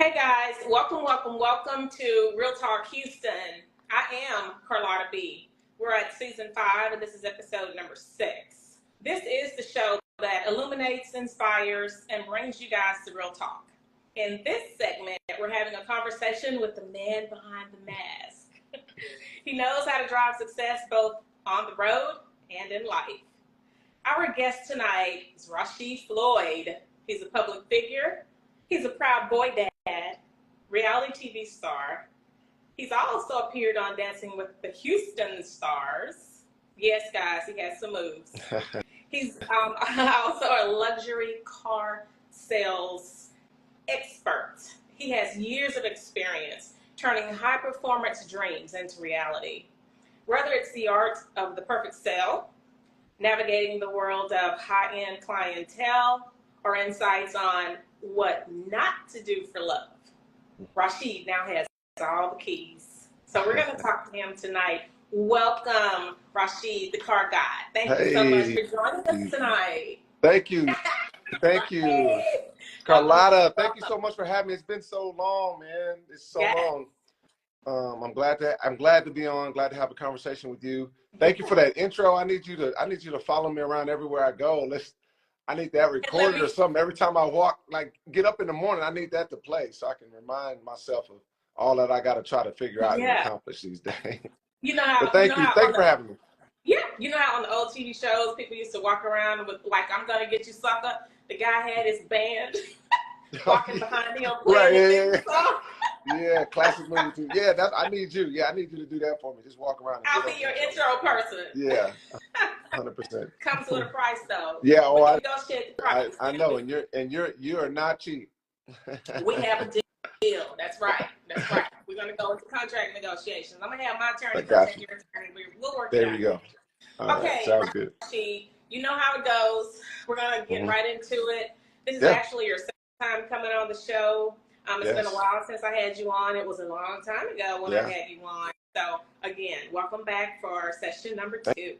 Hey guys, welcome to Real Talk Houston. I am Carlotta B. We're at season 5 and this is episode number 6. This is the show that illuminates, inspires, and brings you guys to Real Talk. In this segment, we're having a conversation with the man behind the mask. He knows how to drive success both on the road and in life. Our guest tonight is Rashid Floyd. He's a public figure. He's a proud boy dad, reality TV star. He's also appeared on Dancing with the Houston Stars. Yes, guys, he has some moves. He's also a luxury car sales expert. He has years of experience turning high-performance dreams into reality. Whether it's the art of the perfect sale, navigating the world of high-end clientele, or insights on what not to do for love, Rashid now has all the keys. So we're going to talk to him tonight. Welcome, Rashid, the car guy. Thank you so much for joining us tonight. Thank you. Thank you. Carlotta, thank you so much for having me. It's been so long, man. It's so long. I'm glad to be on, glad to have a conversation with you. Thank you for that intro. I need you to follow me around everywhere I go. I need that recorded or something. Every time I walk, like get up in the morning, I need that to play so I can remind myself of all that I got to try to figure out and accomplish these days. You know how? But thank you for having me. Yeah, you know how on the old TV shows, people used to walk around with like, "I'm gonna get you, sucker." The guy had his band walking behind him playing Yeah, classic movie too. Yeah, I need you. Yeah, I need you to do that for me. Just walk around. I'll be your intro person. Yeah, 100%. Comes with a price though. Yeah, we negotiate the price. I know, and you are not cheap. We have a deal. That's right. That's right. We're gonna go into contract negotiations. I'm gonna have my attorney take your attorney. We'll work it out. There we go. Okay, sounds good. You know how it goes. We're gonna get right into it. This is actually your second time coming on the show. It's been a while since I had you on. It was a long time ago when I had you on. So again, welcome back for session number 2.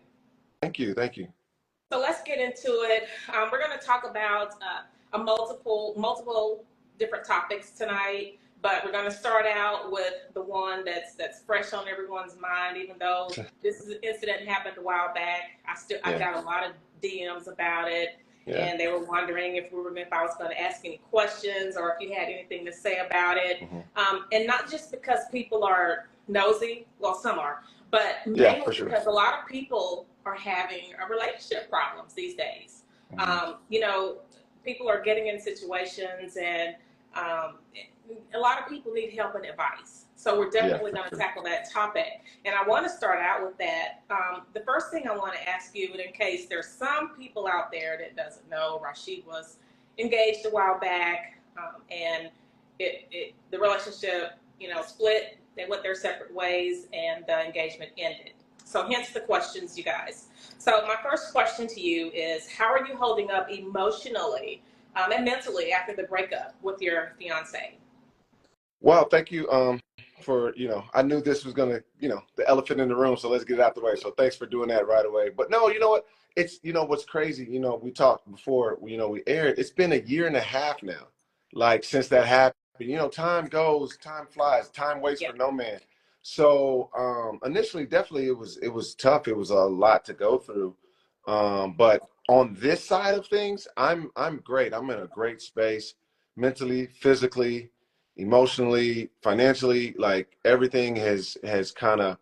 Thank you. So let's get into it. We're going to talk about multiple different topics tonight, but we're going to start out with the one that's fresh on everyone's mind. Even though this incident happened a while back, I got a lot of DMs about it. Yeah. And they were wondering if I was going to ask any questions or if you had anything to say about it. And not just because people are nosy, well, some are, but mainly because a lot of people are having relationship problems these days. You know, people are getting in situations and a lot of people need help and advice. So we're definitely going to tackle that topic. And I want to start out with that. The first thing I want to ask you, in case there's some people out there that doesn't know, Rashid was engaged a while back, and the relationship, split. They went their separate ways, and the engagement ended. So hence the questions, you guys. So my first question to you is, how are you holding up emotionally and mentally after the breakup with your fiance? Well, thank you for, I knew this was going to, the elephant in the room, so let's get it out the way. So thanks for doing that right away. But no, you know what? It's, what's crazy, we talked before, we aired, it's been 1.5 years now, like since that happened. Time goes, time flies, time waits for no man. So initially, definitely it was tough. It was a lot to go through. But on this side of things, I'm great. I'm in a great space, mentally, physically, emotionally, financially. Like everything has kind of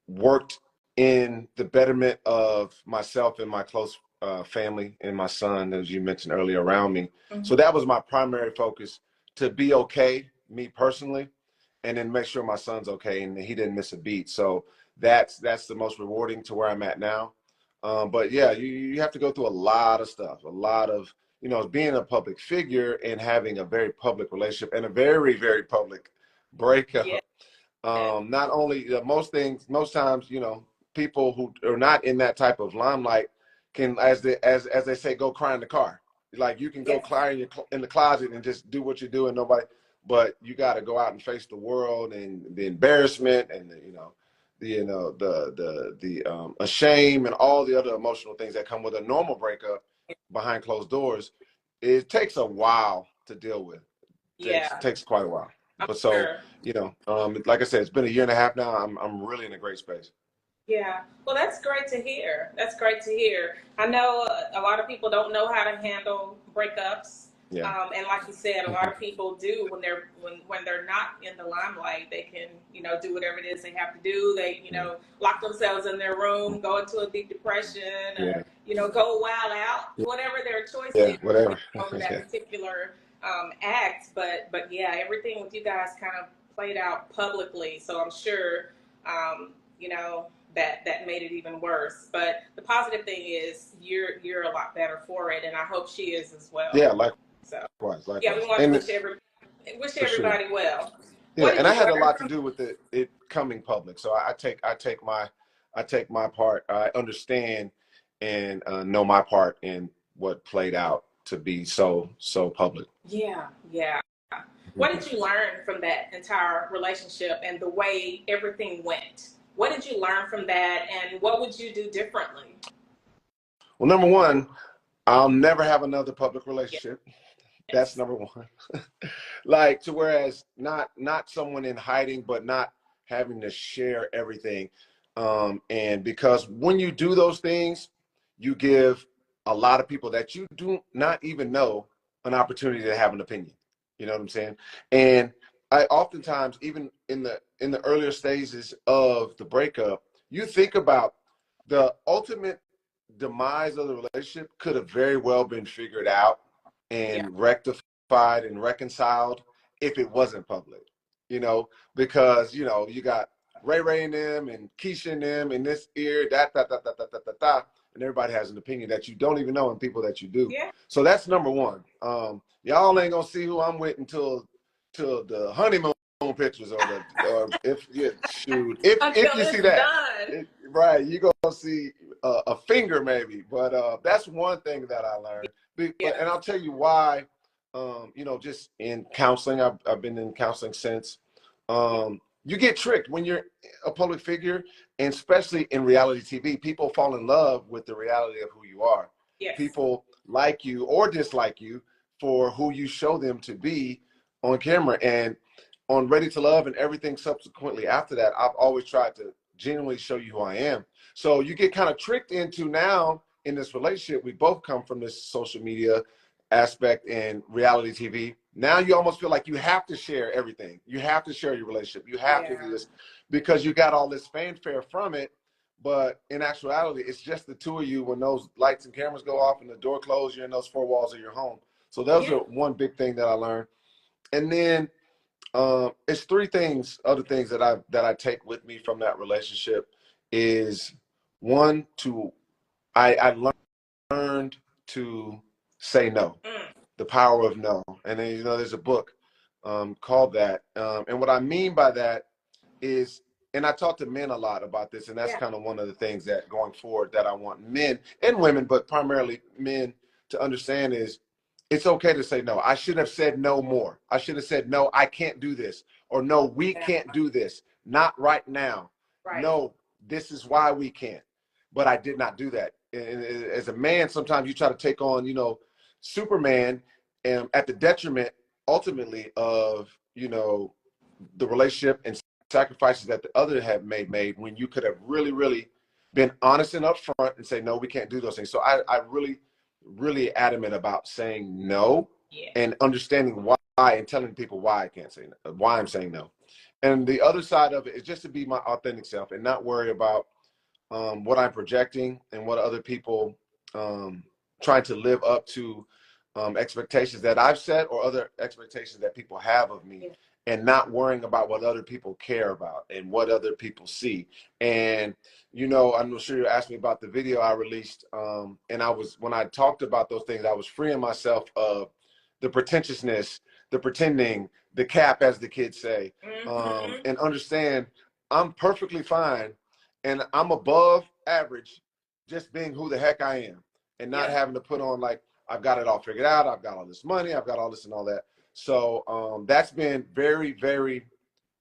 worked in the betterment of myself and my close family and my son, as you mentioned earlier, around me. So that was my primary focus, to be okay, me personally, and then make sure my son's okay and he didn't miss a beat. So that's the most rewarding to where I'm at now. But yeah, you have to go through a lot of stuff, a lot of, being a public figure and having a very public relationship and a very, very public breakup. Not only most times, people who are not in that type of limelight can, as they say, go cry in the car. Like you can go cry in the closet and just do what you do and nobody, but you got to go out and face the world and the embarrassment and the shame and all the other emotional things that come with a normal breakup behind closed doors. It takes a while to deal with. Yeah, takes quite a while. I'm But so, sure. you know, like I said, it's been a year and a half now. I'm really in a great space. Yeah, well, that's great to hear. That's great to hear. I know a lot of people don't know how to handle breakups, Yeah. and like you said, a lot of people do when they're not in the limelight. They can do whatever it is they have to do. They Yeah. lock themselves in their room, go into a deep depression, Yeah. or go wild out, whatever their choice Yeah. is Whatever. over that Yeah. particular act. But yeah, everything with you guys kind of played out publicly, so I'm sure um, you know that made it even worse. But the positive thing is you're a lot better for it, and I hope she is as well. Yeah. So yeah, we Likewise. want to And wish for sure. everybody well. Yeah. What did And I you had a learn lot to from? do with it coming public. So I take my part. I understand and know my part in what played out to be so public. Yeah, yeah. What Mhm. did you learn from that entire relationship and the way everything went? What did you learn from that, and what would you do differently? Well, number one, I'll never have another public relationship. That's Yes. number one. Like to whereas not someone in hiding, but not having to share everything. And because when you do those things, you give a lot of people that you do not even know an opportunity to have an opinion. You know what I'm saying? And I oftentimes, even in the earlier stages of the breakup, you think about the ultimate demise of the relationship could have very well been figured out Yeah. and rectified and reconciled if it wasn't public, because you got Ray and them and Keisha and them in this ear, that, and everybody has an opinion that you don't even know and people that you do. Yeah. So that's number one. Y'all ain't gonna see who I'm with until the honeymoon pictures or if you shoot if Until you see it's that, done. right, you gonna see a finger maybe, but that's one thing that I learned. But Yeah. and I'll tell you why. Just in counseling, I've been in counseling since. You get tricked when you're a public figure, and especially in reality TV. People fall in love with the reality of who you are. Yes. People like you or dislike you for who you show them to be on camera. And on Ready to Love and everything subsequently after that, I've always tried to genuinely show you who I am. So you get kind of tricked into now in this relationship. We both come from this social media aspect and reality TV. Now you almost feel like you have to share everything. You have to share your relationship. You have to do Yeah. this because you got all this fanfare from it. But in actuality, it's just the two of you. When those lights and cameras go off and the door closes, you're in those four walls of your home. So those Yeah. are one big thing that I learned. And then it's other things that I take with me from that relationship is one, I learned to say no, Mm. the power of no. And then, there's a book called that. And what I mean by that is, and I talk to men a lot about this, and that's Yeah. kind of one of the things that going forward that I want men and women, but primarily men to understand is it's okay to say no. I should have said no more. I should have said, no, I can't do this. Or no, we Yeah. can't do this. Not right now. Right. No, this is why we can't. But I did not do that. And as a man, sometimes you try to take on, Superman, and at the detriment ultimately of, the relationship and sacrifices that the other have made when you could have really, really been honest and upfront and say, no, we can't do those things. So I really, really adamant about saying no Yeah. and understanding why and telling people why I can't say no, why I'm saying no. And the other side of it is just to be my authentic self and not worry about what I'm projecting and what other people trying to live up to expectations that I've set or other expectations that people have of me, Yeah. and not worrying about what other people care about and what other people see. And I'm sure you asked me about the video I released, and when I talked about those things, I was freeing myself of the pretentiousness, the pretending, the cap, as the kids say, Mm-hmm. and understand I'm perfectly fine and I'm above average just being who the heck I am and not Yeah. having to put on like I've got it all figured out, I've got all this money, I've got all this and all that. So that's been very, very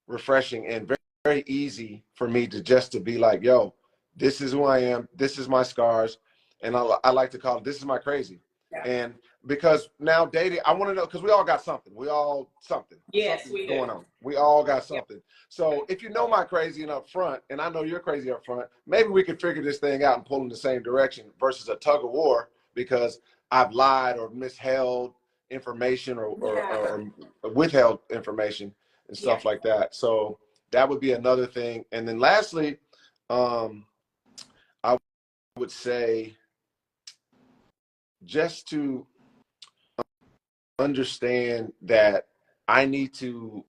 refreshing and very, very easy for me to be like, yo, this is who I am, this is my scars, and I like to call it, this is my crazy. Yeah. And because now dating, I want to know, because we all got something. Yes, Something's we do. going on. We all got Yep. something. So if you know my crazy and up front, and I know you're crazy up front, maybe we can figure this thing out and pull in the same direction versus a tug of war because I've lied or misheld information or withheld information and stuff like that. So that would be another thing. And then lastly, I would say just to understand that I need to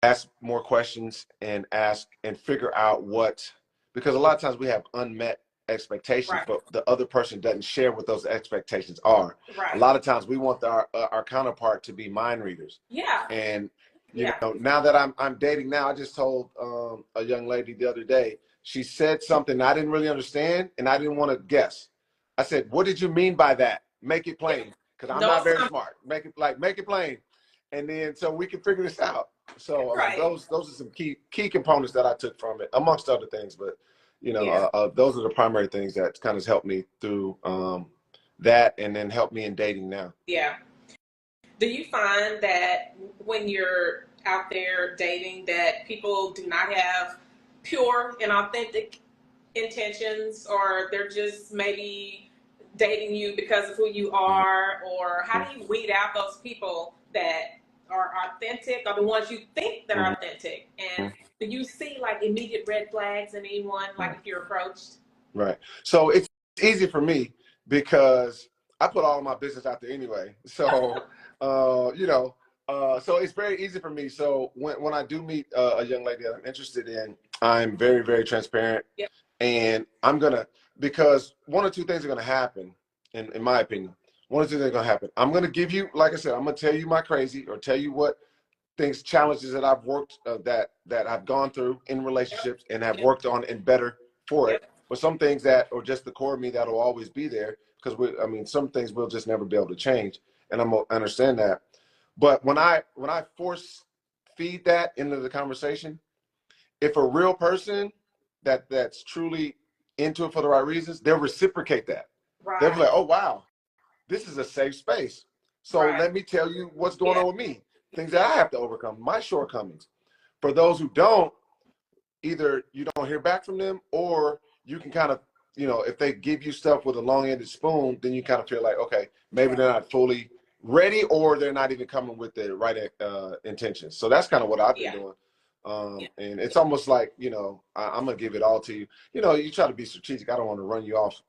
ask more questions and ask and figure out what, because a lot of times we have unmet expectations, but the other person doesn't share what those expectations are. A lot of times we want our counterpart to be mind readers. And you know, now that I'm dating now, I just told a young lady the other day, she said something I didn't really understand and I didn't want to guess. I said, what did you mean by that? Make it plain, because I'm not very smart. Make it plain. And then so we can figure this out. So those are some key components that I took from it, amongst other things. But you know, those are the primary things that kind of helped me through that, and then helped me in dating now. Yeah. Do you find that when you're out there dating that people do not have pure and authentic intentions, or they're just maybe dating you because of who you are? Or how do you weed out those people that are authentic, or the ones you think that are authentic? And do you see like immediate red flags in anyone, like if you're approached? Right. So it's easy for me because I put all of my business out there anyway. So, you know, so it's very easy for me. So when I do meet a young lady that I'm interested in, I'm very, very transparent. And I'm going to, because one or two things are going to happen, in my opinion. One or two things are going to happen. I'm going to give you, like I said, I'm going to tell you my crazy, or tell you what things, challenges that I've worked, that I've gone through in relationships and have worked on and better for it. But some things that are just the core of me that will always be there, because some things we'll just never be able to change, and I understand that. But when I force feed that into the conversation, if a real person that's truly into it for the right reasons, they'll reciprocate that. They'll be like, oh wow, this is a safe space. So let me tell you what's going on with me, things that I have to overcome, my shortcomings. For those who don't, either you don't hear back from them, or you can kind of, you know, if they give you stuff with a long-ended spoon, then you kind of feel like, okay, maybe they're not fully ready, or they're not even coming with the right intentions. So that's kind of what I've been doing. And it's almost like, you know, I'm going to give it all to you. You know, you try to be strategic. I don't want to run you off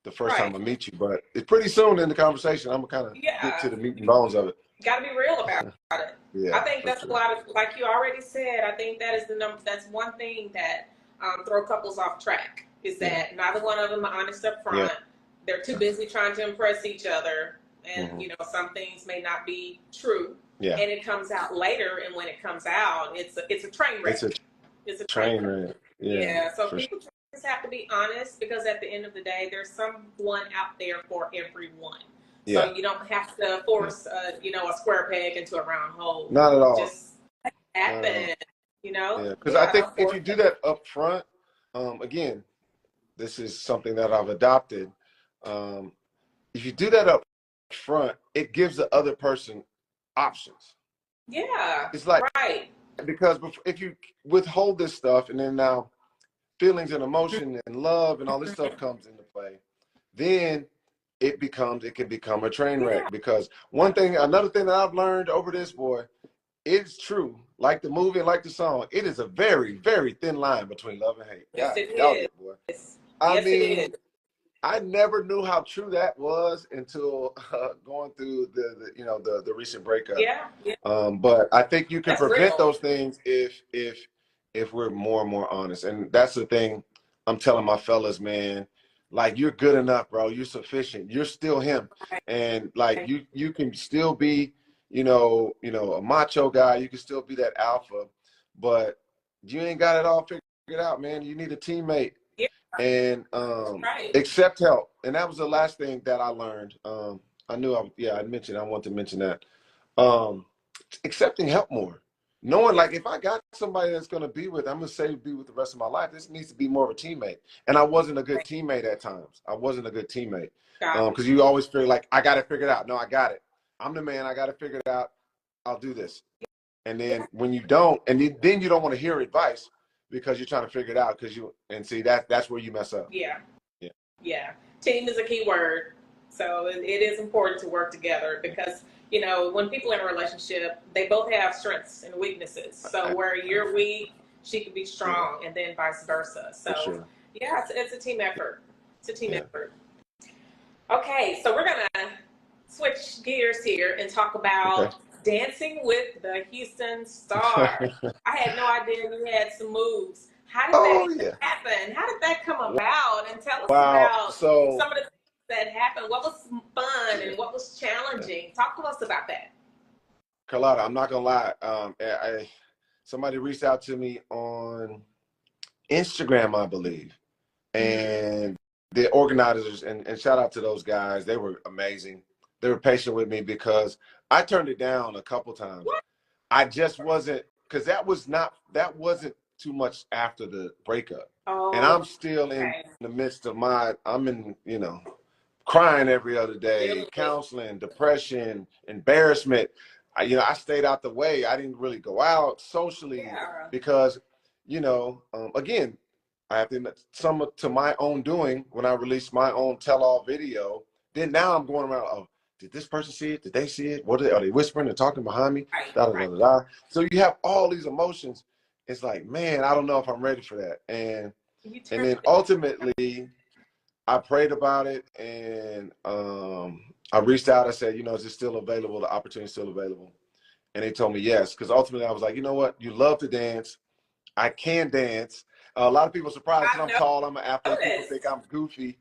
the first time I meet you, but it's pretty soon in the conversation, I'm going to kind of get to the meat and bones of it. You got to be real about it. I think that's a lot of, like you already said, I think that is that's one thing that throw couples off track, is that neither one of them are honest up front. They're too busy trying to impress each other. And, you know, some things may not be true. And it comes out later. And when it comes out, it's a train wreck. It's a train wreck. So people just have to be honest, because at the end of the day, there's someone out there for everyone. So you don't have to force, you know, a square peg into a round hole. Not at all. Just happen, you know? Because I think if you do that up front, again, this is something that I've adopted. If you do that up front, it gives the other person options. It's like, because if you withhold this stuff, and then now feelings and emotion and love and all this stuff comes into play, then it can become a train wreck. Because another thing that I've learned over this, boy, it's true. Like the movie, like the song, it is a very, very thin line between love and hate. Yes, it is. Boy. I mean, I never knew how true that was until going through the recent breakup. But I think you can prevent those things if we're more and more honest. And that's the thing I'm telling my fellas, man. Like, you're good enough, bro. You're sufficient. You're still him. And like you can still be, you know, a macho guy. You can still be that alpha, but you ain't got it all figured out, man. You need a teammate. And accept help. And that was the last thing that I learned. I want to mention that. Accepting help more. knowing like if I got somebody that's going to be with, I'm going to say be with the rest of my life. This needs to be more of a teammate. And I wasn't a good teammate at times. I wasn't a good teammate because you always feel like I got it figured out. No, I got it. I'm the man. I got it figured out. I'll do this. And then when you don't, and then you don't want to hear advice because you're trying to figure it out and see that's where you mess up. Yeah. Team is a key word. So it is important to work together because, you know, when people are in a relationship, they both have strengths and weaknesses. So where you're weak, she could be strong, and then vice versa. So yeah, it's a team effort. It's a team effort. Okay, so we're gonna switch gears here and talk about dancing with the Houston Stars. I had no idea you had some moves. How did that happen? How did that come about? And tell us about some of the things that happened. What was fun and what was challenging? Talk to us about that. Carlotta, I'm not gonna lie. Somebody reached out to me on Instagram, I believe, and the organizers, and shout out to those guys. They were amazing. They were patient with me because I turned it down a couple times. I just wasn't, because that wasn't too much after the breakup. And I'm still in the midst of crying every other day, counseling, depression, embarrassment. I stayed out the way. I didn't really go out socially because, again, I have to admit, some to my own doing when I released my own tell-all video. Then now I'm going around, oh, did this person see it? Did they see it? Are they whispering and talking behind me? So you have all these emotions. It's like, man, I don't know if I'm ready for that. And then ultimately, I prayed about it, and I reached out. I said, is it still available? The opportunity is still available. And they told me yes, because ultimately I was like, you know what? You love to dance. I can dance. A lot of people are surprised because I'm tall. I'm an athlete. People think I'm goofy.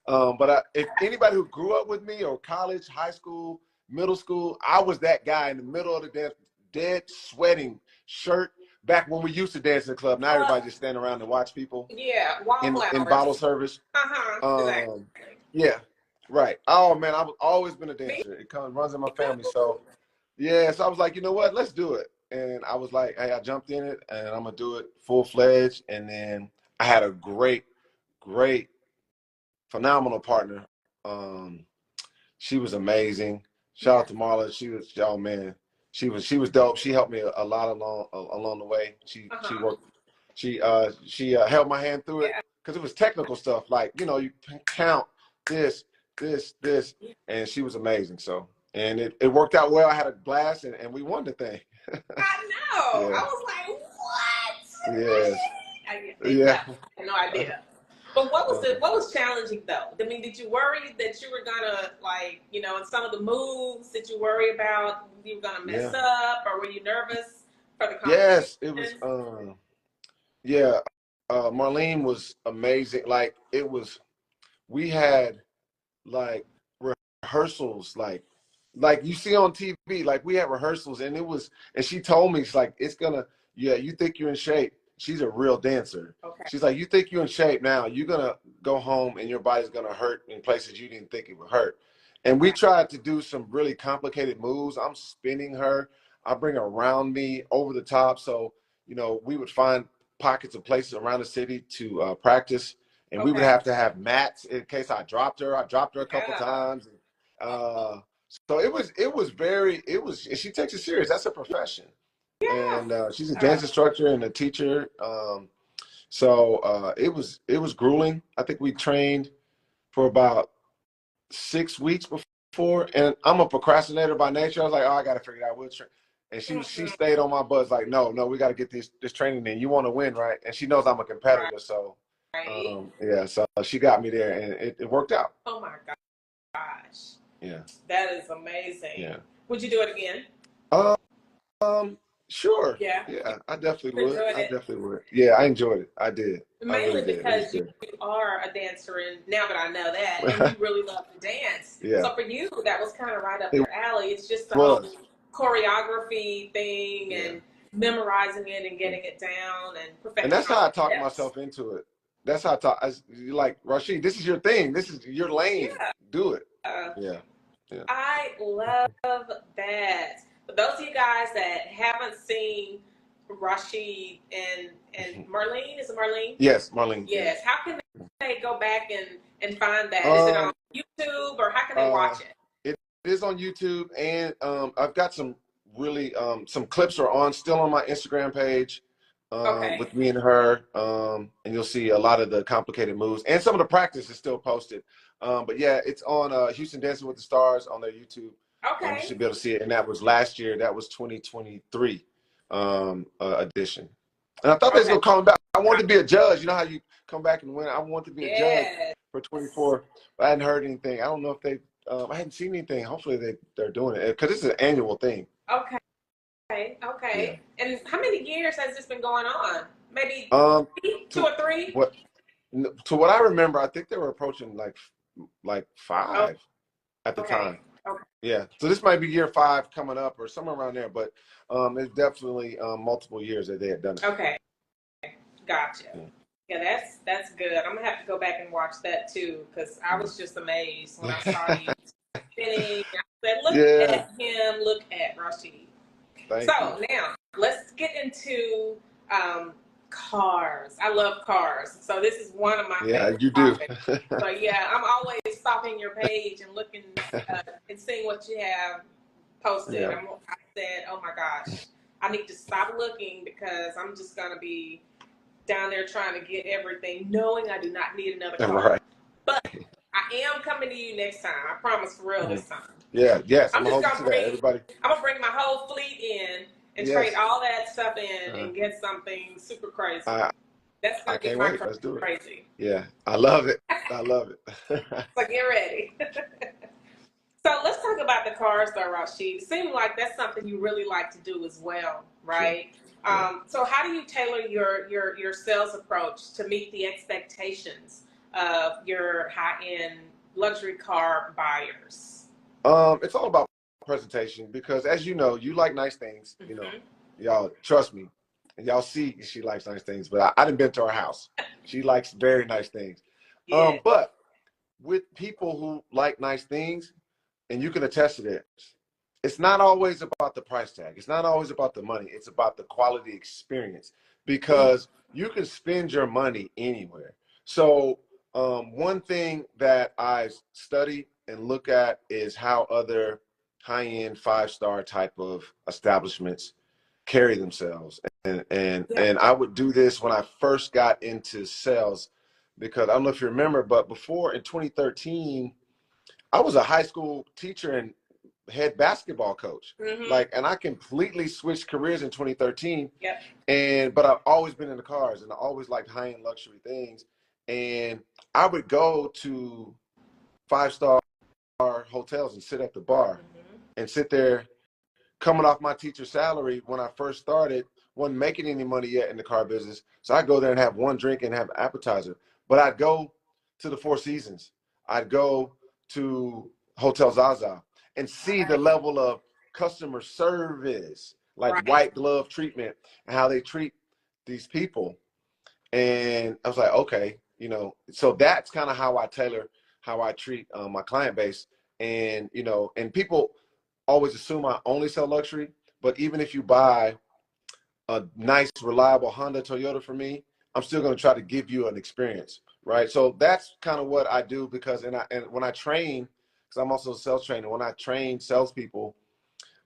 But if anybody who grew up with me or college, high school, middle school, I was that guy in the middle of the dance, dead, sweating, shirt. Back when we used to dance in the club, now everybody just stand around and watch people. Yeah, in bottle service. Exactly. Yeah, right. Oh man, I've always been a dancer. It runs in my family. So so I was like, you know what? Let's do it. And I was like, hey, I jumped in it, and I'm gonna do it full-fledged. And then I had a great, phenomenal partner. She was amazing. Shout out to Marla. She was dope. She helped me a lot along the way. She worked. She held my hand through it because it was technical stuff. Like, you count this, and she was amazing. So, and it worked out well. I had a blast, and we won the thing. I know. I was like, what? Yes. I had no idea. But what was challenging though? I mean, did you worry that you were gonna in some of the moves, did you worry about you were gonna mess up, or were you nervous for the competition? Yes, it was. Marlene was amazing. Like we had like rehearsals, like you see on TV. Like we had rehearsals, and she told me, it's like, you think you're in shape. She's a real dancer. Okay. She's like, you think you're in shape now, you're gonna go home and your body's gonna hurt in places you didn't think it would hurt. And we tried to do some really complicated moves. I'm spinning her. I bring her around me over the top. So, we would find pockets of places around the city to practice. And we would have to have mats in case I dropped her. I dropped her a couple times. So she takes it serious. That's a profession. Yeah. And she's a dance instructor and a teacher. So it was grueling. I think we trained for about 6 weeks before, and I'm a procrastinator by nature. I was like, oh, I got to figure it out. We'll train. And she stayed on my butt. Like, no, we got to get this training in. You want to win, right? And she knows I'm a competitor, so so she got me there, and it worked out. Oh my gosh! Yeah, that is amazing. Yeah, would you do it again? Sure. Yeah, I definitely would. Yeah, I enjoyed it. I did. Mainly because you are a dancer, and now that I know that, and you really love to dance. So for you, that was kind of right up your alley. It's just the whole choreography thing and memorizing it and getting it down and perfecting. And that's how I talked myself into it. That's how like, Rashid, this is your thing. This is your lane. Do it. I love that. For those of you guys that haven't seen Rashid and Marlene. Is it Marlene? Yes, Marlene. Yes. Yeah. How can they go back and find that? Is it on Um, YouTube, or how can they watch it? it is on YouTube, and I've got some really some clips are on still on my Instagram page Okay. with me and her, and you'll see a lot of the complicated moves, and some of the practice is still posted. But yeah, it's on Houston Dancing with the Stars on their YouTube. You Okay. should be able to see it, and that was last year. That was 2023 edition. And I thought they was Okay. gonna call me back. I wanted to be a judge. You know how you come back and win. I wanted to be a judge Yes. for 24. But I hadn't heard anything. I don't know if they. I hadn't seen anything. Hopefully they're doing it because it's an annual thing. Okay. Okay. Yeah. And how many years has this been going on? Maybe two To or three? what to what I remember, I think they were approaching like Oh, 5 at the okay. time. Okay. Yeah. So this might be year 5 coming up or somewhere around there. But it's definitely multiple years that they had done it. Okay. Gotcha. Yeah. Yeah, that's good. I'm gonna have to go back and watch that too, because I was just amazed when I saw you spinning. I said, "Look Yeah. at him! Look at Rashid." Thank So you. now let's get into cars. I love cars, so this is one of my Yeah, favorite you do. topics. So yeah, I'm always stalking your page and looking and seeing what you have posted. Yeah. I said, "Oh my gosh, I need to stop looking because I'm just gonna be down there trying to get everything, knowing I do not need another car." Right. But I am coming to you next time. I promise, for real, this time. Yeah. Yes. I'm I'm gonna just hold you gonna to that. Everybody. I'm gonna bring my whole fleet in and trade Yes. all that stuff in and get something super crazy. That's I gonna be can't my wait. Let's do it. crazy. Yeah. I love it. I love it. So get ready. So let's talk about the cars, though, Rashid. It seems like that's something you really like to do as well, right? Sure. Yeah. So how do you tailor your sales approach to meet the expectations of your high-end luxury car buyers? It's all about presentation because, as you know, you like nice things. You know, y'all trust me, and y'all see she likes nice things. But I done been to her house. She likes very nice things. Yeah. But with people who like nice things, and you can attest to this, it's not always about the price tag. It's not always about the money. It's about the quality experience because you can spend your money anywhere. So one thing that I study and look at is how other high-end 5-star type of establishments carry themselves. And I would do this when I first got into sales because I don't know if you remember, but before in 2013, I was a high school teacher and head basketball coach. And I completely switched careers in 2013. But I've always been in the cars and I always liked high-end luxury things. And I would go to 5-star hotels and sit at the bar and sit there coming off my teacher salary when I first started, wasn't making any money yet in the car business. So I'd go there and have one drink and have an appetizer. But I'd go to the Four Seasons. I'd go to Hotel Zaza and see the level of customer service, like white glove treatment and how they treat these people. And I was like, okay, you know, so that's kind of how I tailor how I treat my client base. And, you know, and people always assume I only sell luxury, but even if you buy a nice, reliable Honda, Toyota for me, I'm still going to try to give you an experience, right? So that's kind of what I do because, and when I train, because I'm also a sales trainer, when I train salespeople,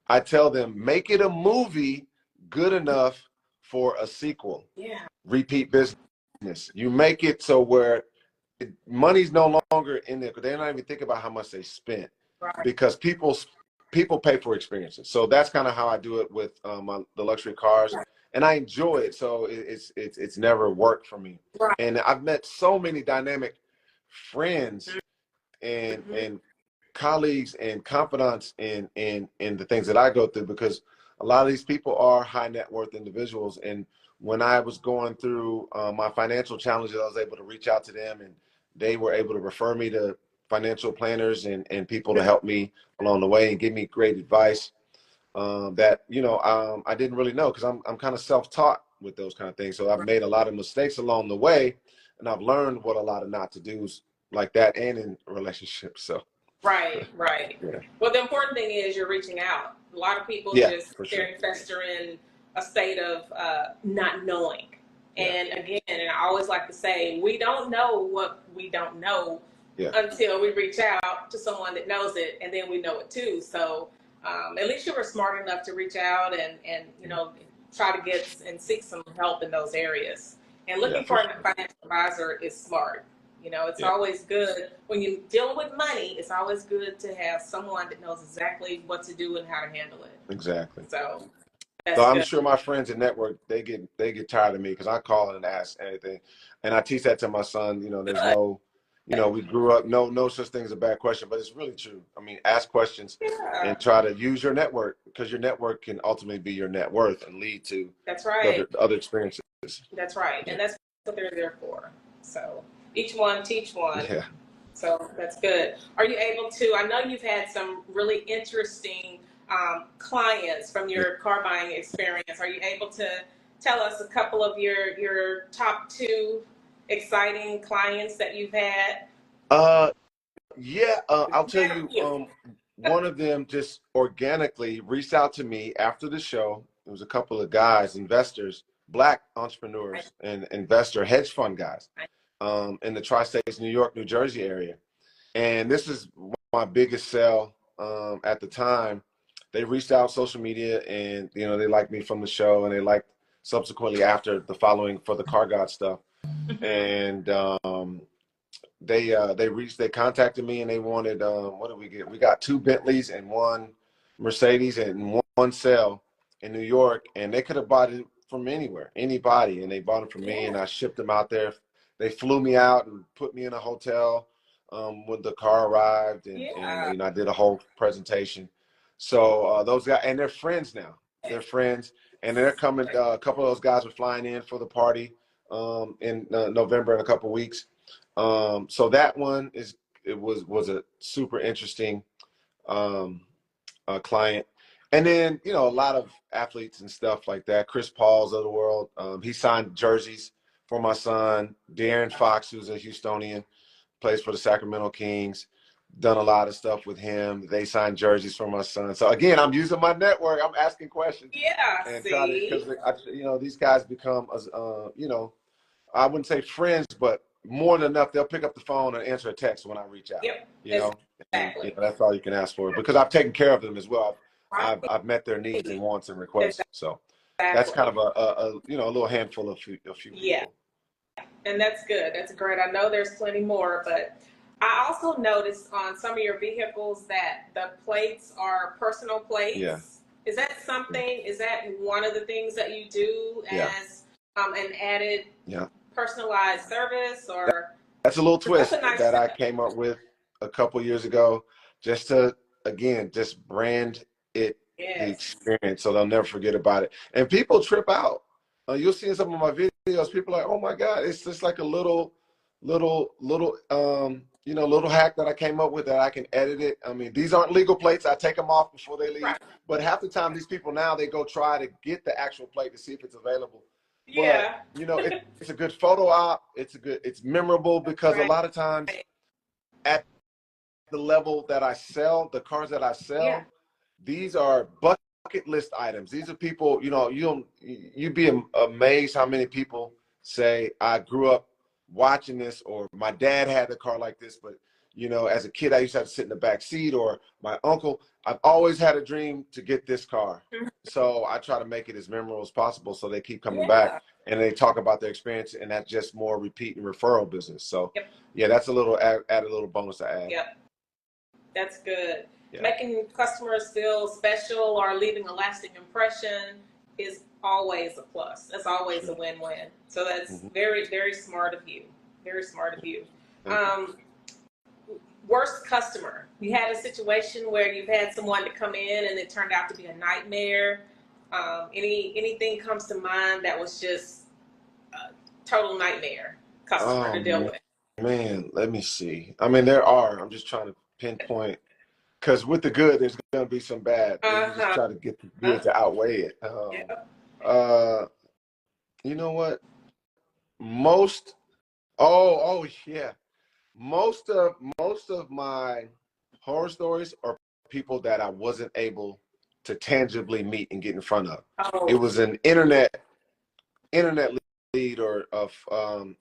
I tell them, make it a movie good enough for a sequel. Repeat business. You make it so where money's no longer in there because they're not even thinking about how much they spent because people pay for experiences. So that's kind of how I do it with the luxury cars, and I enjoy it. So it's never worked for me. And I've met so many dynamic friends and colleagues and confidants in the things that I go through because a lot of these people are high net worth individuals. And when I was going through my financial challenges, I was able to reach out to them and they were able to refer me to financial planners and people to help me along the way and give me great advice that, you know, I didn't really know because I'm kind of self-taught with those kind of things. So I've made a lot of mistakes along the way and I've learned what a lot of not to do's like that and in relationships. So. Right. Yeah. Well, the important thing is you're reaching out. A lot of people Yeah, just for they're sure. fester in a state of not knowing. And again, and I always like to say, we don't know what we don't know until we reach out to someone that knows it, and then we know it too. So at least you were smart enough to reach out and you know, try to get and seek some help in those areas. And looking for a financial advisor is smart. You know, it's always good when you're dealing with money. It's always good to have someone that knows exactly what to do and how to handle it. Exactly. So I'm sure my friends at network, they get tired of me because I call and ask anything, and I teach that to my son. You know, there's no, you know, we grew up no such thing as a bad question, but it's really true. I mean, ask questions and try to use your network, because your network can ultimately be your net worth and lead to other experiences. That's right, and that's what they're there for. So each one teach one. Yeah. So that's good. Are you able to? I know you've had some really interesting clients from your car buying experience. Are you able to tell us a couple of your top 2 exciting clients that you've had? I'll tell you. One of them just organically reached out to me after the show. It was a couple of guys, investors, Black entrepreneurs and investor hedge fund guys, in the tri-states, New York, New Jersey area. And this is my biggest sell at the time. They reached out social media, and you know, they liked me from the show, and they liked subsequently after the following for the Car God stuff. And they contacted me, and they wanted what did we get? We got 2 Bentleys and 1 Mercedes and one sale in New York, and they could have bought it from anywhere, anybody, and they bought it from me, and I shipped them out there. They flew me out and put me in a hotel when the car arrived, and you know, I did a whole presentation. So those guys, and they're friends now. They're friends, and they're coming. A couple of those guys are flying in for the party in November in a couple of weeks. So that one was a super interesting client. And then, you know, a lot of athletes and stuff like that. Chris Paul's of the world. He signed jerseys for my son. Darren Fox, who's a Houstonian, plays for the Sacramento Kings. Done a lot of stuff with him. They signed jerseys for my son. So again, I'm using my network. I'm asking questions. And try to, because you know, these guys become, you know, I wouldn't say friends, but more than enough, they'll pick up the phone and answer a text when I reach out. You know, and, you know, that's all you can ask for, because I've taken care of them as well. I've met their needs and wants and requests. So that's kind of a you know, a little handful of a few people. And that's good. That's great. I know there's plenty more, but I also noticed on some of your vehicles that the plates are personal plates. Is that something? Is that one of the things that you do as an added personalized service? Or that's a little twist that I came up with a couple years ago, just to, again, just brand it the experience, so they'll never forget about it. And people trip out. You'll see in some of my videos, people are like, oh my God, it's just like a little you know, little hack that I came up with that I can edit it. I mean, these aren't legal plates. I take them off before they leave. But half the time, these people now, they go try to get the actual plate to see if it's available. But, you know, it's a good photo op. It's memorable, because a lot of times at the level that I sell, the cars that I sell, these are bucket list items. These are people, you know, you'd be amazed how many people say, I grew up watching this, or my dad had a car like this, but you know, as a kid I used to have to sit in the back seat, or my uncle. I've always had a dream to get this car. So I try to make it as memorable as possible, so they keep coming back, and they talk about their experience, and that's just more repeat and referral business. So yeah, that's a little add a little bonus to add. That's good. Making customers feel special or leaving a lasting impression is always a plus. That's always a win-win. So that's very, very smart of you. Very smart of you. Worst customer. You had a situation where you've had someone to come in and it turned out to be a nightmare. Anything comes to mind that was just a total nightmare customer to deal with? Man, let me see. I mean, there are. I'm just trying to pinpoint, because with the good, there's going to be some bad. You just try to get the good to outweigh it. You know what? Most of my horror stories are people that I wasn't able to tangibly meet and get in front of. Oh. It was an internet lead or a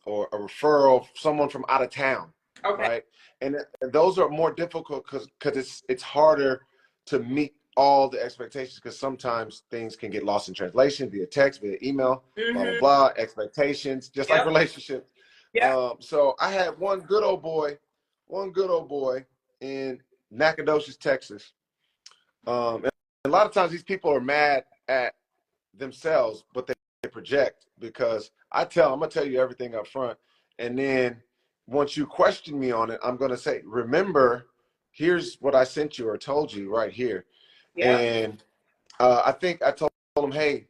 referral, someone from out of town, Okay. right? And those are more difficult because it's harder to meet all the expectations, because sometimes things can get lost in translation via text, via email, blah, blah, blah, expectations, just like relationships. So I had one good old boy in Nacogdoches, Texas. And a lot of times these people are mad at themselves, but they project, because I'm gonna tell you everything up front, and then once you question me on it, I'm gonna say, remember, here's what I sent you or told you right here. And I think I told him, hey,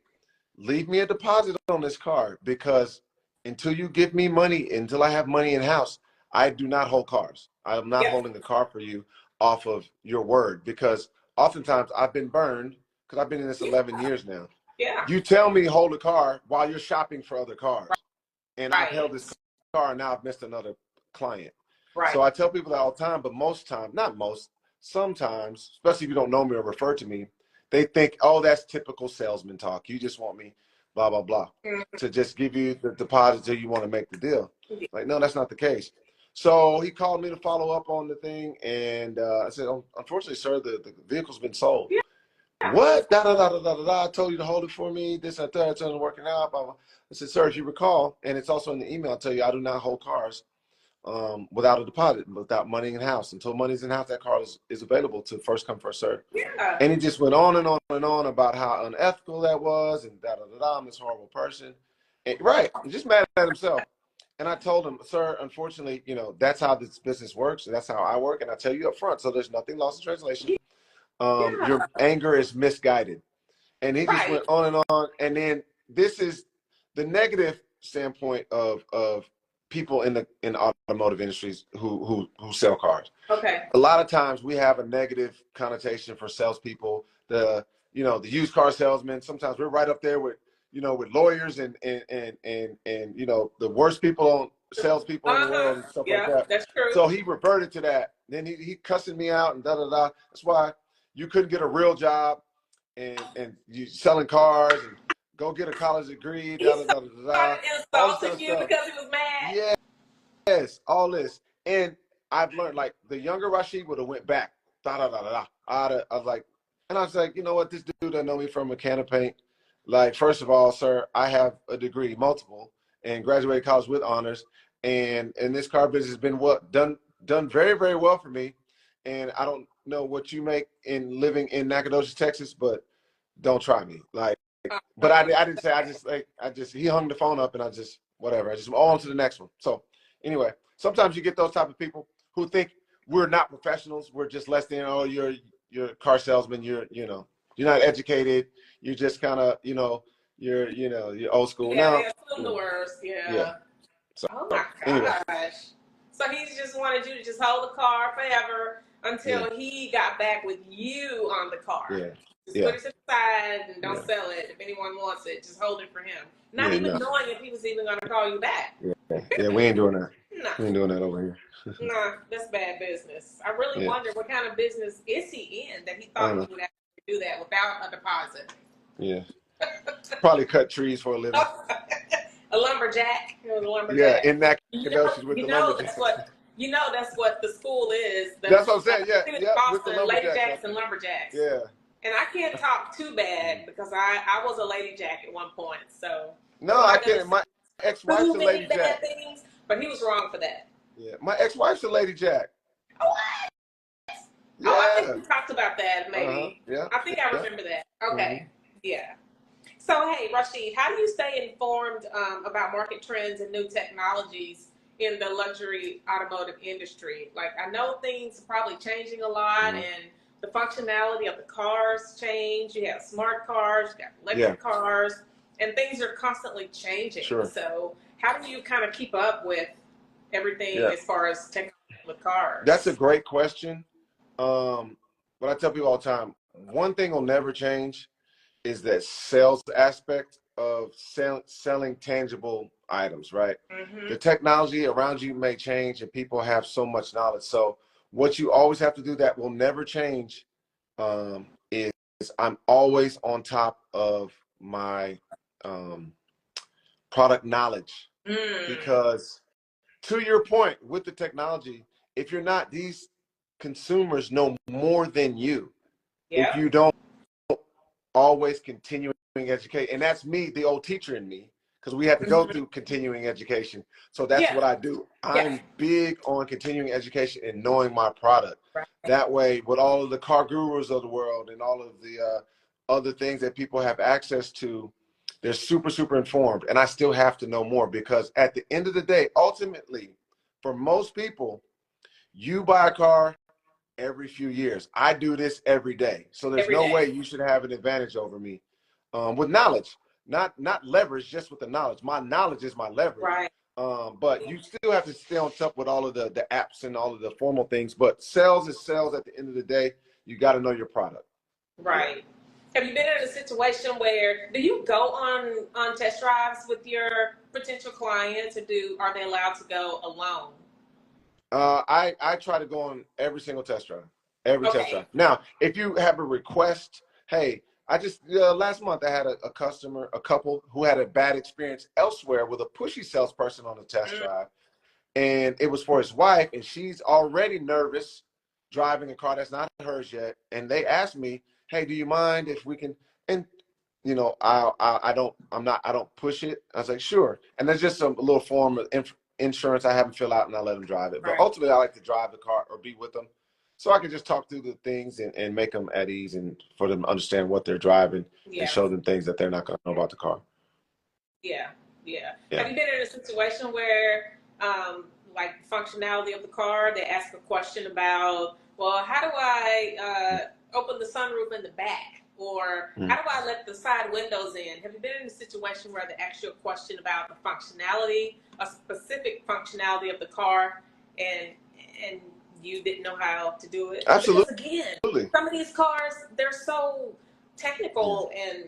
leave me a deposit on this car, because until you give me money, until I have money in house, I do not hold cars. I'm not holding a car for you off of your word, because oftentimes I've been burned, because I've been in this 11 years now. You tell me hold a car while you're shopping for other cars. And I've held this car, and now I've missed another client. So I tell people that all the time, but sometimes, especially if you don't know me or refer to me, they think, oh, that's typical salesman talk. You just want me, blah, blah, blah, to just give you the deposit till you want to make the deal. Like, no, that's not the case. So he called me to follow up on the thing, and I said, oh, unfortunately, sir, the vehicle's been sold. What? Da, da, da, da, da, da. I told you to hold it for me. This and that. It's not working out. Blah, blah. I said, sir, if you recall, and it's also in the email, I tell you, I do not hold cars without a deposit, without money in house. Until money's in house, that car is available to first come, first serve. And he just went on and on and on about how unethical that was, and da da da da. I'm this horrible person. And, he's just mad at himself. And I told him, sir, unfortunately, that's how this business works. And that's how I work. And I tell you up front, so there's nothing lost in translation. Your anger is misguided. And he just went on and on. And then this is the negative standpoint of people in the automotive industries who sell cars. A lot of times we have a negative connotation for salespeople. The used car salesman. Sometimes we're right up there with lawyers and the worst salespeople in the world and stuff like that. That's true. So he reverted to that. Then he cussing me out and da da da. That's why you couldn't get a real job and you selling cars and go get a college degree. Da da da da da. Insulting you because he was mad. Yes, all this. And I've learned, like, the younger Rashid would have went back. Da da da da da. I was like, you know what? This dude doesn't know me from a can of paint. Like, first of all, sir, I have a degree, multiple, and graduated college with honors. And this car business has been done very, very well for me. And I don't know what you make in living in Nacogdoches, Texas, but don't try me. Like, but I didn't say, he hung the phone up, and I just on to the next one. So anyway, sometimes you get those type of people who think we're not professionals. We're just less than, oh, you're a car salesman. You're not educated. You're just kind of, you're old school. Yeah, they assume the worst. Yeah. So, oh my gosh. Anyway. So he just wanted you to just hold the car forever until he got back with you on the car. Just put it to the side and don't sell it. If anyone wants it, just hold it for him. Not even knowing if he was even going to call you back. Yeah, we ain't doing that. No. We ain't doing that over here. Nah, that's bad business. I really wonder what kind of business is he in that he thought he would actually do that without a deposit. Yeah. Probably cut trees for a living. A lumberjack. He was a lumberjack. Yeah, in that with the lumberjack. That's what the school is. That's what I'm saying. Yeah, with the Lady Jacks and lumberjacks. Yeah. And I can't talk too bad because I was a lady jack at one point. So no, I can't. My ex-wife's a lady jack. But he was wrong for that. Yeah, my ex-wife's a lady jack. Oh, what? Yeah. Oh, I think we talked about that maybe. Yeah. I think I remember that. Okay. Yeah. So, hey, Rashid, how do you stay informed about market trends and new technologies in the luxury automotive industry? Like, I know things are probably changing a lot, and the functionality of the cars change. You have smart cars, you got electric cars, and things are constantly changing. Sure. So, how do you kind of keep up with everything as far as technology with cars? That's a great question. But I tell people all the time, one thing will never change is that sales aspect of selling tangible items, right? The technology around you may change, and people have so much knowledge. So what you always have to do that will never change is I'm always on top of my product knowledge, because to your point with the technology, if you're not, these consumers know more than you. If Yeah. you don't always continuing educate, and that's me, the old teacher in me, because we have to go through continuing education. So that's Yeah. what I do. Yeah. I'm big on continuing education and knowing my product. Right. That way, with all of the car gurus of the world and all of the other things that people have access to, they're super, super informed. And I still have to know more, because at the end of the day, ultimately, for most people, you buy a car every few years. I do this every day. So there's Every no day. way you should have an advantage over me with knowledge, not leverage, just with the knowledge. My knowledge is my leverage. Right. But you still have to stay on top with all of the apps and all of the formal things. But sales is sales at the end of the day. You got to know your product. Right. Have you been in a situation where, do you go on test drives with your potential clients, or are they allowed to go alone? I try to go on every single test drive, every test Okay. drive. Now, if you have a request, hey, I just last month I had a customer, a couple who had a bad experience elsewhere with a pushy salesperson on the test drive, and it was for his wife, and she's already nervous driving a car that's not hers yet. And they asked me, hey, do you mind if we can? And I don't push it. I was like, sure. And there's just a little form of insurance I have them fill out, and I let them drive it. But Right. ultimately, I like to drive the car or be with them, so I can just talk through the things and make them at ease, and for them to understand what they're driving, and Yeah. show them things that they're not going to know about the car. Yeah. Yeah. Yeah. Have you been in a situation where, like functionality of the car, they ask a question about, well, how do I open the sunroof in the back? Or how do I let the side windows in? Have you been in a situation where they ask you a question about the functionality, a specific functionality of the car, and you didn't know how to do it? Absolutely. Because again, some of these cars, they're so technical and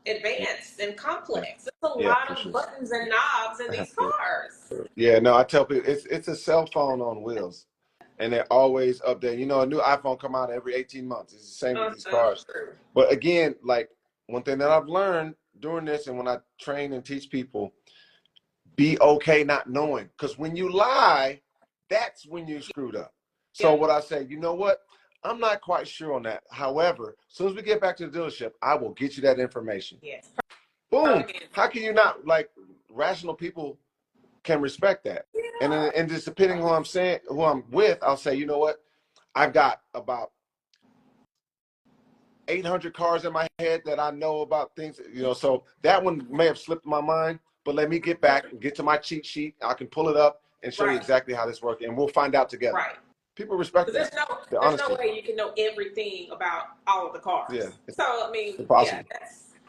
advanced and complex. There's a lot of buttons and knobs in these cars. Yeah, no, I tell people it's a cell phone on wheels, and they're always updating. You know, a new iPhone come out every 18 months. It's the same with these cars. But again, like one thing that I've learned doing this, and when I train and teach people, be okay not knowing, because when you lie, that's when you screwed up. So what I say, you know what? I'm not quite sure on that. However, as soon as we get back to the dealership, I will get you that information. Yes. Boom. How can you not, like, rational people can respect that? Yeah. And just depending on who I'm with, I'll say, you know what? I've got about 800 cars in my head that I know about things, so that one may have slipped my mind, but let me get back and get to my cheat sheet. I can pull it up and show you exactly how this works, and we'll find out together. Right. People respect that. There's no way you can know everything about all of the cars. Yeah. So, I mean, impossible.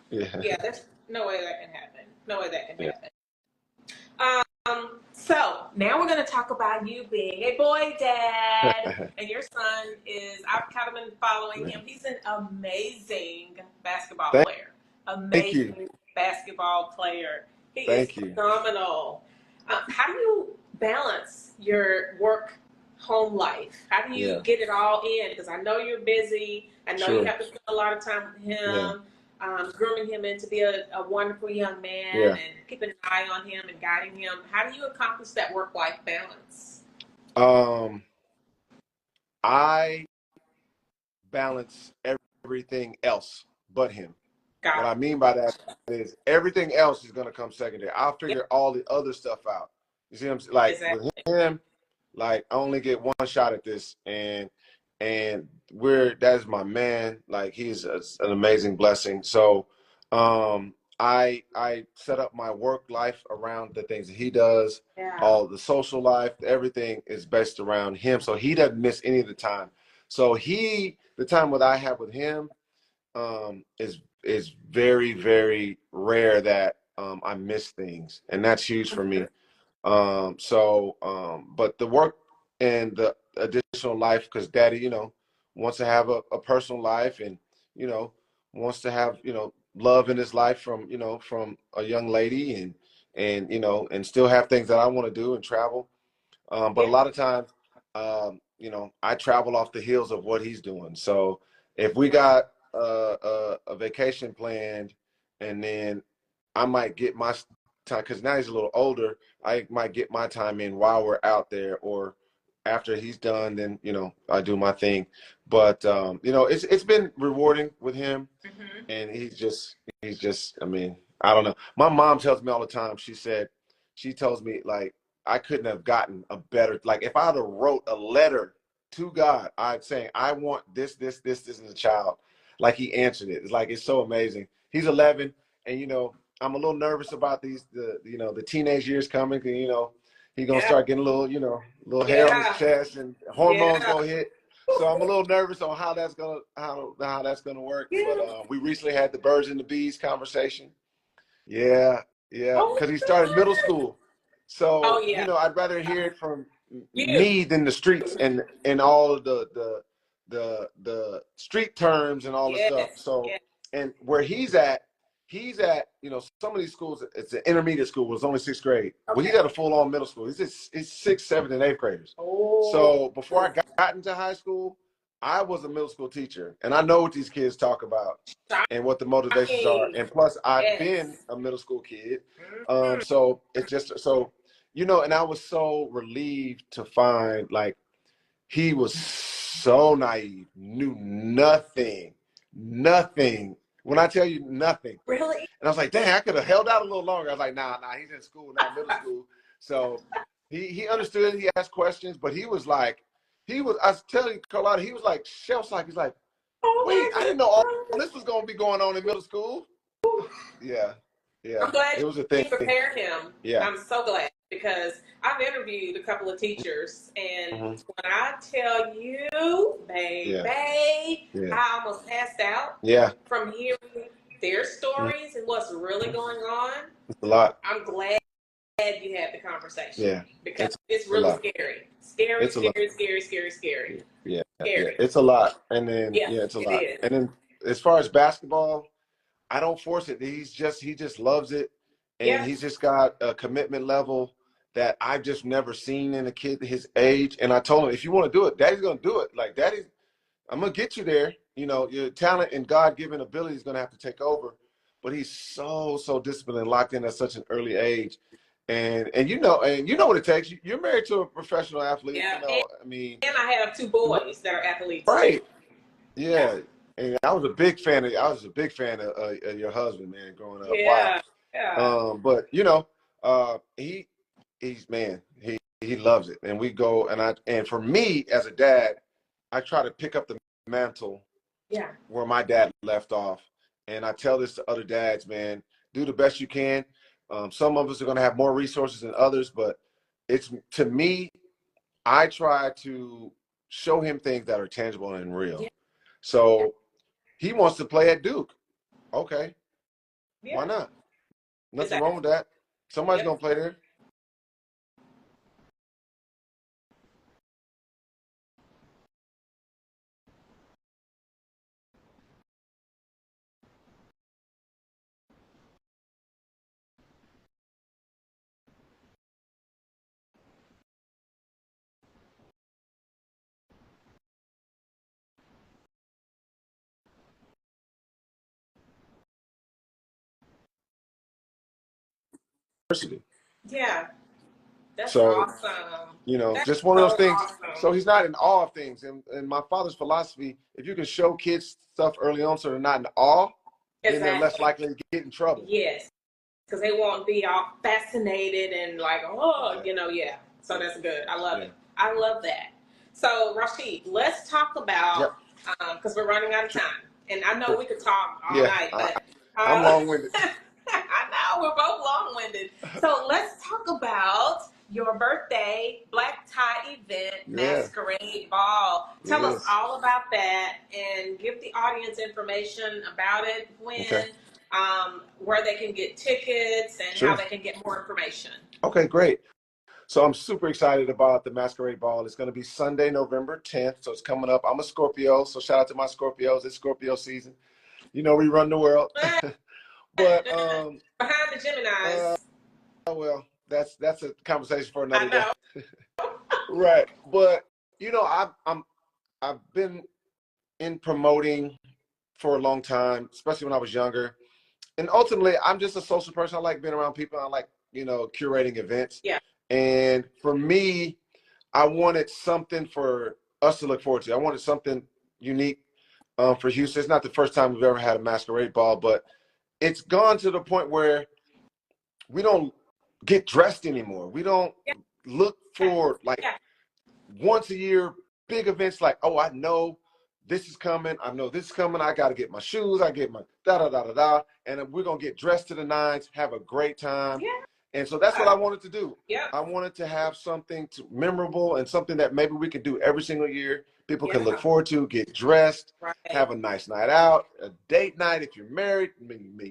there's no way that can happen. No way that can happen. So now we're going to talk about you being a boy dad, and your son I've kind of been following him. He's an amazing basketball player. Amazing basketball player. He is phenomenal. How do you balance your work-home life? How do you get it all in? Because I know you're busy. I know you have to spend a lot of time with him. Grooming him into be a wonderful young man and keeping an eye on him and guiding him. How do you accomplish that work-life balance? I balance everything else but him. What I mean by that is everything else is going to come secondary. I'll figure all the other stuff out. You see what I'm saying? Like with him, like I only get one shot at this, and that's my man. Like he's an amazing blessing. So I set up my work life around the things that he does. All the social life, everything is based around him. So he doesn't miss any of the time. So the time that I have with him is very, very rare that I miss things, and that's huge for me. But the work and the additional life, because daddy, wants to have a personal life, and, wants to have, love in his life from a young lady, and and still have things that I want to do and travel. But a lot of times, I travel off the heels of what he's doing. So if we got a vacation planned, and then I might get my time, because now he's a little older. I might get my time in while we're out there, or after he's done, then I do my thing. But it's been rewarding with him, and he's just. I mean, I don't know. My mom tells me all the time. She tells me, like, I couldn't have gotten a better, like, if I had wrote a letter to God, I'm saying I want this as a child, like, he answered it. It's like, it's so amazing. He's 11, and I'm a little nervous about the teenage years coming. He's gonna start getting a little hair on his chest, and hormones gonna hit. So I'm a little nervous on how that's gonna work. Yeah. But we recently had the birds and the bees conversation. Yeah, Oh, because he started middle school. oh So, yeah. I'd rather hear it from You. me than the streets and all of the street terms and all the stuff. Yes. So, Yes. and where he's at, some of these schools, it's an intermediate school, it's only sixth grade. Well, he's at a full-on middle school. He's sixth, seventh, and eighth graders. Oh. So before I got into high school, I was a middle school teacher, and I know what these kids talk about and what the motivations are. And plus, I've been a middle school kid. So it's just and I was so relieved to find, like, he was so naive, knew nothing. When I tell you nothing. Really? And I was like, dang, I could have held out a little longer. I was like, nah, he's in school now, middle school. So he understood, he asked questions, but I was telling you, Carlotta, he was like shell-shocked. He's like, wait, I didn't know all this was going to be going on in middle school. Yeah. I'm glad it was a thing. you prepared him. Yeah. I'm so glad, because I've interviewed a couple of teachers, and when I tell you, baby, I almost passed out from hearing their stories and what's really going on. It's a lot. I'm glad you had the conversation. Yeah. Because it's really scary. Scary. Yeah. Scary. It's a lot. And then it's a lot. And then as far as basketball, I don't force it. He just loves it. And he's just got a commitment level that I've just never seen in a kid his age. And I told him, if you want to do it, Daddy's going to do it. Like, Daddy, I'm going to get you there. Your talent and God-given ability is going to have to take over. But he's so disciplined and locked in at such an early age. And you know what it takes. You're married to a professional athlete. Yeah. And I have two boys that are athletes. Right. Yeah. And I was a big fan of your husband, man, growing up. Yeah. Wow. But he loves it. And we go, and for me as a dad, I try to pick up the mantle where my dad left off. And I tell this to other dads, man, do the best you can. Some of us are going to have more resources than others, but to me, I try to show him things that are tangible and real. So he wants to play at Duke. Okay. Why not? Nothing wrong with that. Somebody's going to play there. Yeah. That's awesome. That's just one of those things. Awesome. So he's not in awe of things. And my father's philosophy, if you can show kids stuff early on so they're not in awe, then they're less likely to get in trouble. Yes. Because they won't be all fascinated and like, So that's good. I love it. I love that. So, Rashid, let's talk about, because we're running out of time. And I know we could talk all night, but I'm long-winded. I know, we're both long-winded. So let's talk about your birthday black tie event, Masquerade Ball. Tell us all about that and give the audience information about it, where they can get tickets and how they can get more information. Okay, great. So I'm super excited about the Masquerade Ball. It's going to be Sunday, November 10th. So it's coming up. I'm a Scorpio, so shout out to my Scorpios. It's Scorpio season. We run the world. But behind the Geminis. Well, that's a conversation for another day. Right. But I've been in promoting for a long time, especially when I was younger. And ultimately, I'm just a social person. I like being around people. I like, you know, curating events. Yeah. And for me, I wanted something for us to look forward to. I wanted something unique for Houston. It's not the first time we've ever had a masquerade ball, but it's gone to the point where we don't get dressed anymore. We don't Yeah. look for like Yeah. once a year big events like, oh, I know this is coming. I know this is coming. I got to get my shoes. I get my da da da da da. And we're going to get dressed to the nines, have a great time. Yeah. And so that's what I wanted to do. Yep. I wanted to have something memorable and something that maybe we could do every single year. People can look forward to, get dressed, Right. have a nice night out, a date night if you're married,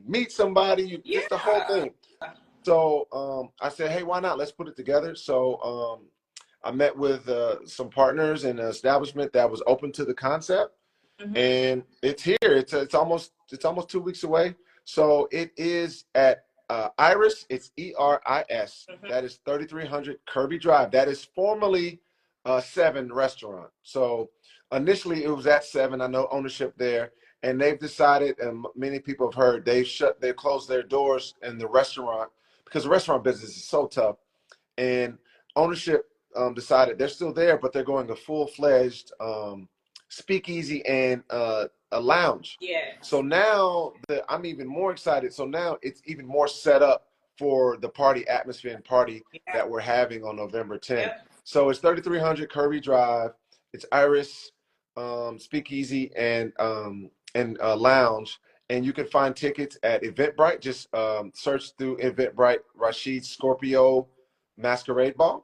meet somebody, just the whole thing. So I said, hey, why not? Let's put it together. So I met with some partners in an establishment that was open to the concept, and it's here. It's almost 2 weeks away. So it is at Iris. It's ERIS. That is 3300 Kirby Drive. That is formerly 7 Restaurant. So initially it was at 7. I know ownership there, and they've decided, and many people have heard, they've closed their doors in the restaurant because the restaurant business is so tough. And ownership decided they're still there, but they're going a full-fledged speakeasy and a lounge. Yeah. So now I'm even more excited. So now it's even more set up for the party atmosphere and party that we're having on November 10th. Yep. So it's 3300 Kirby Drive. It's Iris Speakeasy and lounge. And you can find tickets at Eventbrite. Just search through Eventbrite, Rashid Scorpio Masquerade Ball.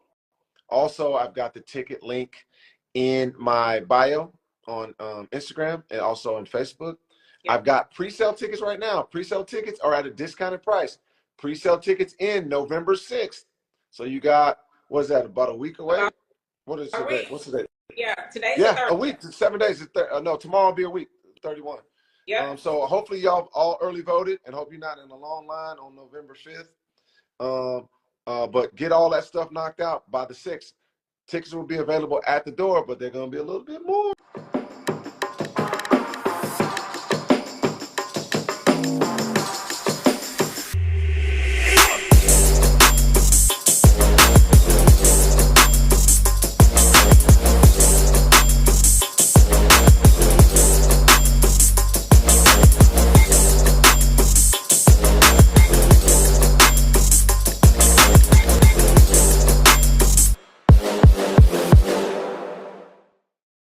Also, I've got the ticket link in my bio on Instagram and also on Facebook. Yep. I've got pre-sale tickets right now. Pre-sale tickets are at a discounted price. Pre-sale tickets in November 6th. So you got, what is that, about a week away? What is today? What's today? Yeah, today's the 30th. A week, 7 days. No, tomorrow will be a week, 31. Yeah. So hopefully y'all all early voted, and hope you're not in a long line on November 5th. But get all that stuff knocked out by the 6th. Tickets will be available at the door, but they're going to be a little bit more.